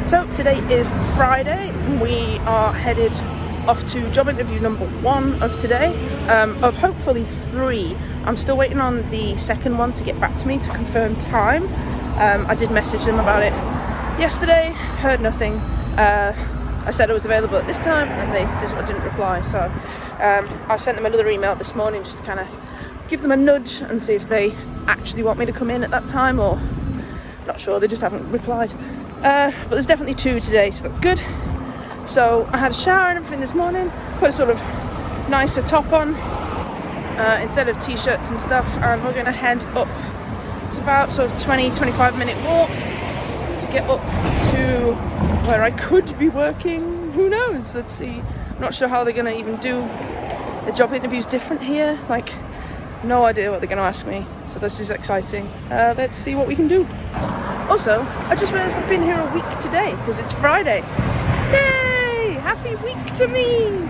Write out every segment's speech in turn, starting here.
So today is Friday. We are headed off to job interview number 1 of today, of hopefully 3. I'm still waiting on the second one to get back to me to confirm time. I did message them about it yesterday, heard nothing. I said I was available at this time and they didn't reply, so I sent them another email this morning just to kind of give them a nudge and see if they actually want me to come in at that time, or not sure, they just haven't replied. But there's definitely 2 today, so that's good. So I had a shower and everything this morning, put a sort of nicer top on instead of t-shirts and stuff, and we're going to head up. It's about sort of 20-25 minute walk to get up to where I could be working. Who knows? Let's see. I'm not sure how they're going to even do the job interviews different here. Like, no idea what they're going to ask me. So this is exciting. Let's see what we can do. Also, I just realised I've been here a week today because it's Friday. Yay! Happy week to me!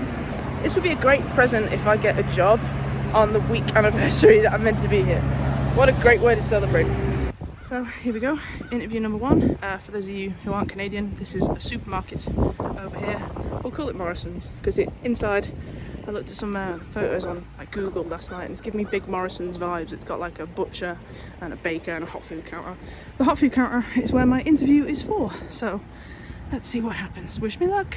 This would be a great present if I get a job on the week anniversary that I'm meant to be here. What a great way to celebrate. So here we go, interview number 1. For those of you who aren't Canadian, this is a supermarket over here. We'll call it Morrison's because inside, I looked at some photos on like Google last night and it's giving me big Morrison's vibes. It's got like a butcher and a baker and a hot food counter. The hot food counter is where my interview is for, so let's see what happens. Wish me luck.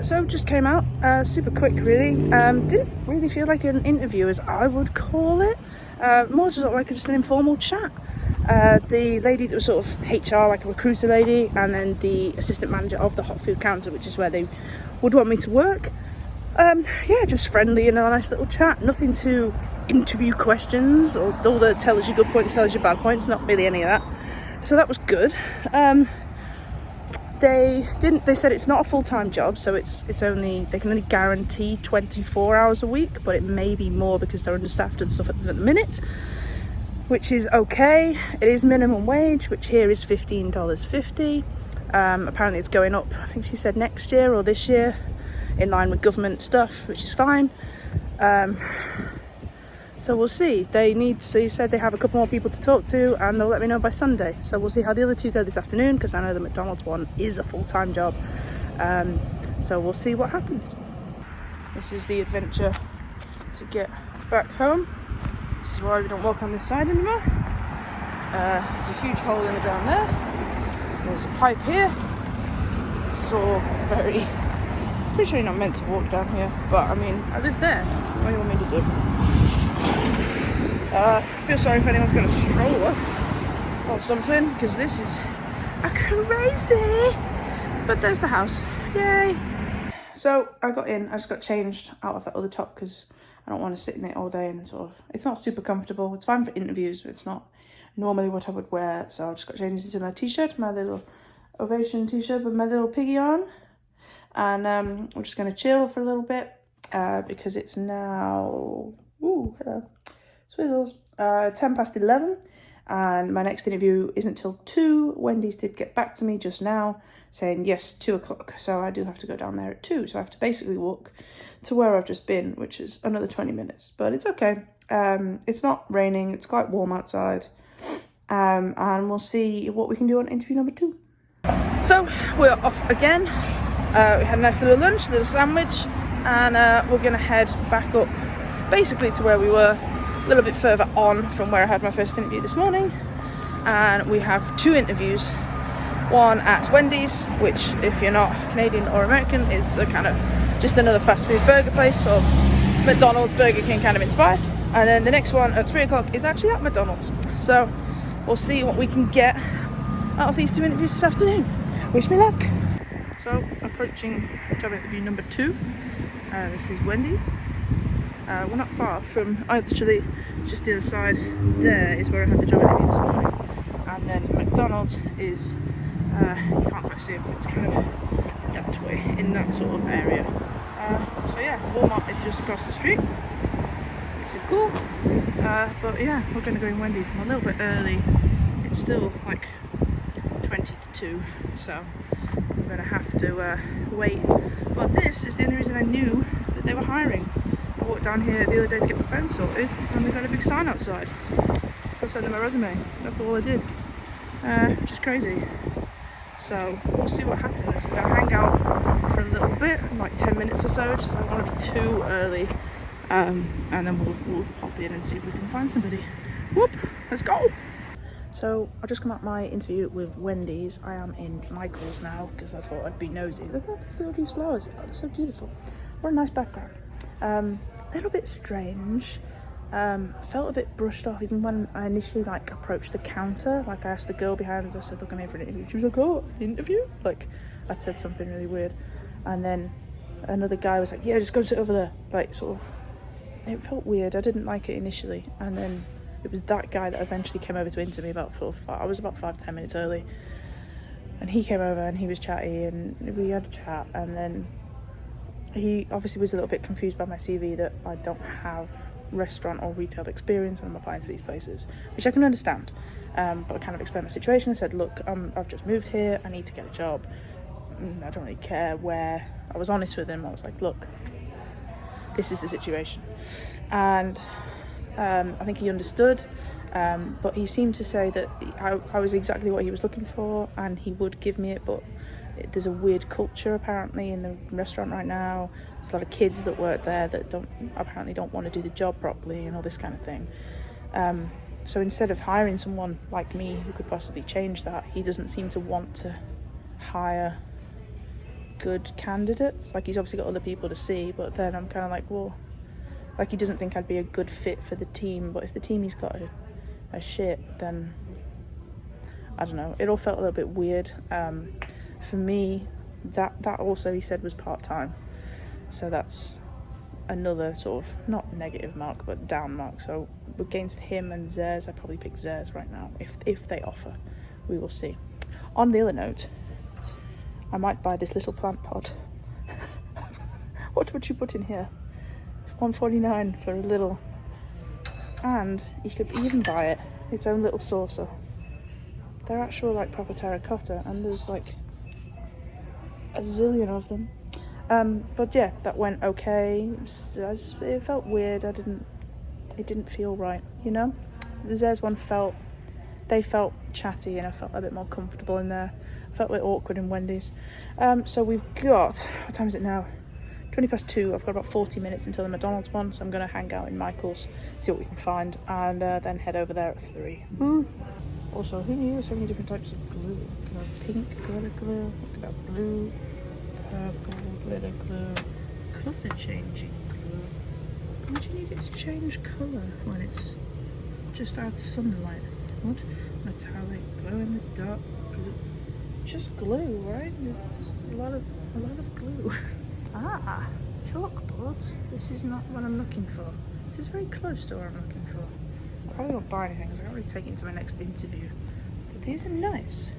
So just came out, super quick really. Didn't really feel like an interview as I would call it. More just like just an informal chat. The lady that was sort of HR, like a recruiter lady, and then the assistant manager of the hot food counter, which is where they would want me to work. Yeah, just friendly and a nice little chat. Nothing to interview questions or all the tell us your good points, tell us your bad points, not really any of that. So that was good. They said it's not a full-time job, so it's only, they can only guarantee 24 hours a week, but it may be more because they're understaffed and stuff at the minute, which is okay. It is minimum wage, which here is $15.50. Apparently it's going up, I think she said next year or this year, in line with government stuff, which is fine. So we'll see. They said they have a couple more people to talk to and they'll let me know by Sunday. So we'll see how the other 2 go this afternoon, because I know the McDonald's one is a full-time job. So we'll see what happens. This is the adventure to get back home. This is why we don't walk on this side anymore. There's a huge hole in the ground there. There's a pipe here. This is all very... Pretty sure you're not meant to walk down here, but I mean, I live there. What do you want me to do? I feel sorry if anyone's got a stroller or something, because this is a crazy. But there's the house. Yay! So I got in. I just got changed out of that other top because I don't want to sit in it all day and sort of. It's not super comfortable. It's fine for interviews, but it's not normally what I would wear. So I just got changed into my t-shirt, my little Ovation t-shirt with my little piggy on. And we're just going to chill for a little bit because it's now, ooh, hello, Swizzles, 11:10, and my next interview isn't till 2. Wendy's did get back to me just now saying yes, 2 o'clock, so I do have to go down there at 2, so I have to basically walk to where I've just been, which is another 20 minutes, but it's okay. It's not raining, it's quite warm outside, and we'll see what we can do on interview number 2. So we're off again. We had a nice little lunch, a little sandwich, and we're going to head back up basically to where we were, a little bit further on from where I had my first interview this morning. And we have 2 interviews, one at Wendy's, which if you're not Canadian or American is a kind of just another fast food burger place, or McDonald's, Burger King kind of inspired. And then the next one at 3 o'clock is actually at McDonald's. So we'll see what we can get out of these 2 interviews this afternoon. Wish me luck. So, approaching job interview number 2. This is Wendy's. We're not far from, actually, just the other side there is where I had the job interview this morning. And then McDonald's is, you can't quite see it, but it's kind of that way, in that sort of area. So yeah, Walmart is just across the street, which is cool. But yeah, we're going to go in Wendy's. I'm a little bit early. It's still like 20 to 2, so I'm going to have to wait. But this is the only reason I knew that they were hiring. I walked down here the other day to get my phone sorted and they've got a big sign outside. So I sent them a resume. That's all I did, which is crazy. So we'll see what happens. I'm gonna hang out for a little bit, like 10 minutes or so, just I don't want to be too early. And then we'll pop in and see if we can find somebody. Whoop, let's go. So I just come out my interview with Wendy's. I am in Michael's now because I thought I'd be nosy. Look at all these flowers, oh, they're so beautiful. What a nice background. A little bit strange. Felt a bit brushed off even when I initially like approached the counter. Like I asked the girl behind, I said, look, I'm here for an interview. She was like, oh, an interview? Like I'd said something really weird. And then another guy was like, yeah, just go sit over there. Like sort of, it felt weird. I didn't like it initially. And then it was that guy that eventually came over to interview me about I was about 5-10 minutes early. And he came over and he was chatty and we had a chat. And then he obviously was a little bit confused by my CV that I don't have restaurant or retail experience and I'm applying to these places, which I can understand. But I kind of explained my situation. I said, look, I've just moved here. I need to get a job. I don't really care where. I was honest with him. I was like, look, this is the situation. And I think he understood, but he seemed to say that I was exactly what he was looking for and he would give me it, but there's a weird culture apparently in the restaurant right now. There's a lot of kids that work there that apparently don't want to do the job properly and all this kind of thing. So instead of hiring someone like me who could possibly change that, he doesn't seem to want to hire good candidates. Like he's obviously got other people to see, but then I'm kind of like, well, like he doesn't think I'd be a good fit for the team, but if the team he's got are shit, then I don't know. It all felt a little bit weird. For me, that also he said was part-time, so that's another sort of not negative mark but down mark. So against him and Zers, I probably pick Zers right now if they offer. We will see. On the other note, I might buy this little plant pot. What would you put in here? It's $1.49 for a little, and you could even buy it its own little saucer. They're actual like proper terracotta, and there's like a zillion of them. But yeah, that went okay. It felt weird. It didn't feel right, you know. The Zers one they felt chatty, and I felt a bit more comfortable in there. I felt a bit awkward in Wendy's. So we've got, what time is it now? 2:20. I've got about 40 minutes until the McDonald's one, so I'm going to hang out in Michael's, see what we can find, and then head over there at 3. Also, who knew there's so many different types of glue? Look at that pink glitter glue, look at that blue, purple glitter glue, colour changing glue. Why do you need it to change colour when it's just out sunlight? What? Metallic glow in the dark glue. Just glue, right? There's just a lot of glue. Ah, chalkboards. This is not what I'm looking for. This is very close to what I'm looking for. I probably won't buy anything because I can't really take it into my next interview. But these are nice.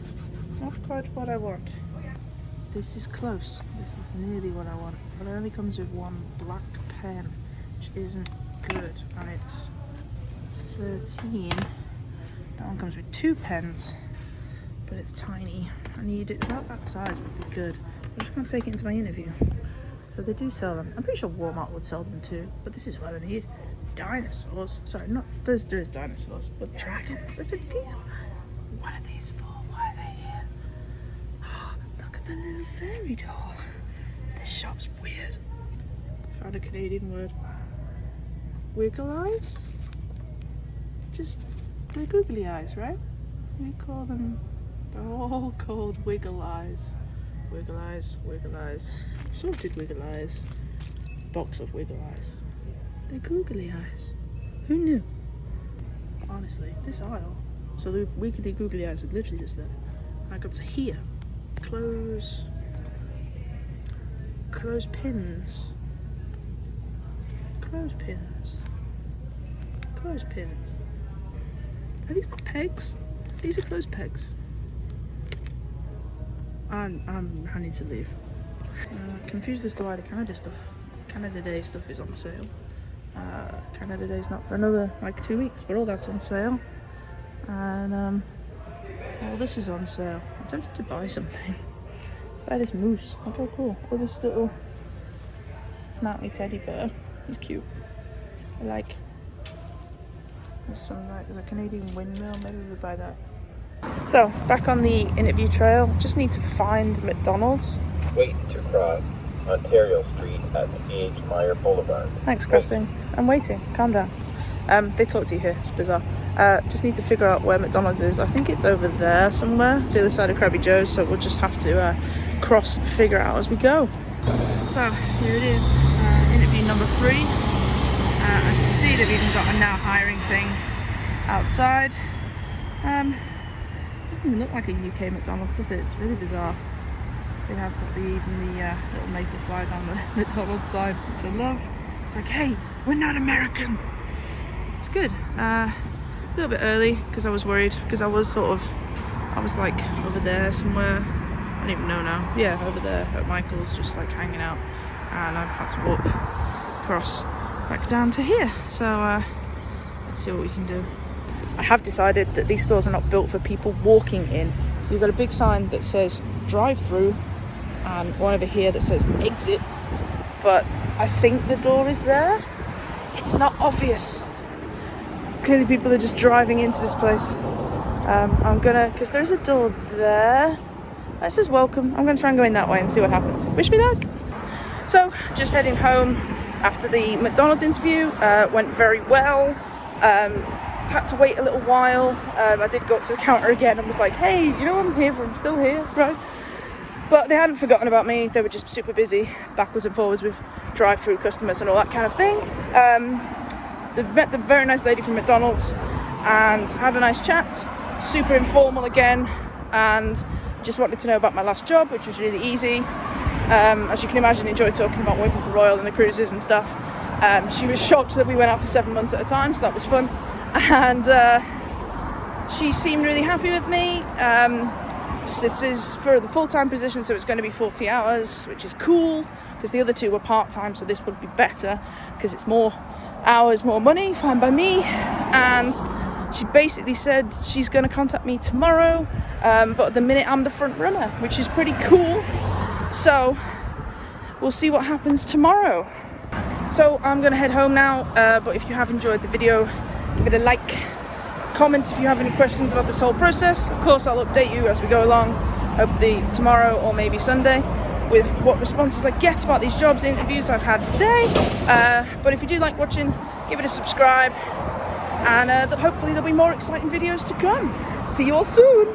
Not quite what I want. This is close. This is nearly what I want. But it only comes with one black pen, which isn't good. And it's 13. That one comes with 2 pens, but it's tiny. I need it about that size would be good. I just can't take it into my interview. So they do sell them. I'm pretty sure Walmart would sell them too, but this is what I need. Dinosaurs. Sorry, not there's dinosaurs, but dragons. Look at these. What are these for? Why are they here? Oh, look at the little fairy doll. This shop's weird. Found a Canadian word. Wiggle eyes? Just the googly eyes, right? We call them, they're all called wiggle eyes. Wiggle eyes, wiggle eyes. Sorted wiggle eyes. Box of wiggle eyes. They're googly eyes. Who knew? Honestly, this aisle. So the wiggly googly eyes are literally just there. I got to here. Close pins. Close pins. Close pins. Are these not pegs? These are clothes pegs. I need to leave. Confused as to why the Canada Day stuff is on sale. Canada Day's not for another like 2 weeks, but all that's on sale. And all this is on sale. I'm tempted to buy something. Buy this moose. Look how cool. Oh, this little mounty teddy bear. He's cute. I like. There's a Canadian windmill. Maybe we'll buy that. So, back on the interview trail, just need to find McDonald's. Wait to cross Ontario Street at C.H. Meyer Boulevard. Thanks, crossing. I'm waiting. Calm down. They talk to you here. It's bizarre. Just need to figure out where McDonald's is. I think it's over there somewhere, the other side of Krabby Joe's, so we'll just have to cross and figure it out as we go. So, here it is, interview number 3. As you can see, they've even got a now hiring thing outside. Doesn't even look like a UK McDonald's, does it? It's really bizarre. They have got even the little maple flag on the McDonald's side, which I love. It's like, hey, we're not American. It's good. A little bit early because I was worried, because I was like over there somewhere. I don't even know now. Yeah, over there at Michael's, just like hanging out, and I've had to walk across back down to here. So let's see what we can do. I have decided that these stores are not built for people walking in. So you've got a big sign that says drive-through and one over here that says exit. But I think the door is there. It's not obvious. Clearly people are just driving into this place. Because there's a door there. That says welcome. I'm gonna try and go in that way and see what happens. Wish me luck. So, just heading home after the McDonald's interview. Went very well. Had to wait a little while. I did go up to the counter again and was like, hey, you know I'm here, I'm still here, right? But they hadn't forgotten about me. They were just super busy, backwards and forwards with drive-through customers and all that kind of thing. They met the very nice lady from McDonald's and had a nice chat. Super informal again, and just wanted to know about my last job, which was really easy. As you can imagine, enjoyed talking about working for Royal and the cruises and stuff. She was shocked that we went out for 7 months at a time, so that was fun. And she seemed really happy with me. This is for the full-time position, so it's going to be 40 hours, which is cool, because the other 2 were part-time, so this would be better because it's more hours, more money, fine by me. And she basically said she's going to contact me tomorrow, but at the minute I'm the front runner, which is pretty cool. So we'll see what happens tomorrow. So I'm going to head home now, but if you have enjoyed the video, give it a like, comment if you have any questions about this whole process. Of course, I'll update you as we go along, hopefully tomorrow or maybe Sunday, with what responses I get about these jobs interviews I've had today. But if you do like watching, give it a subscribe, and hopefully there'll be more exciting videos to come. See you all soon.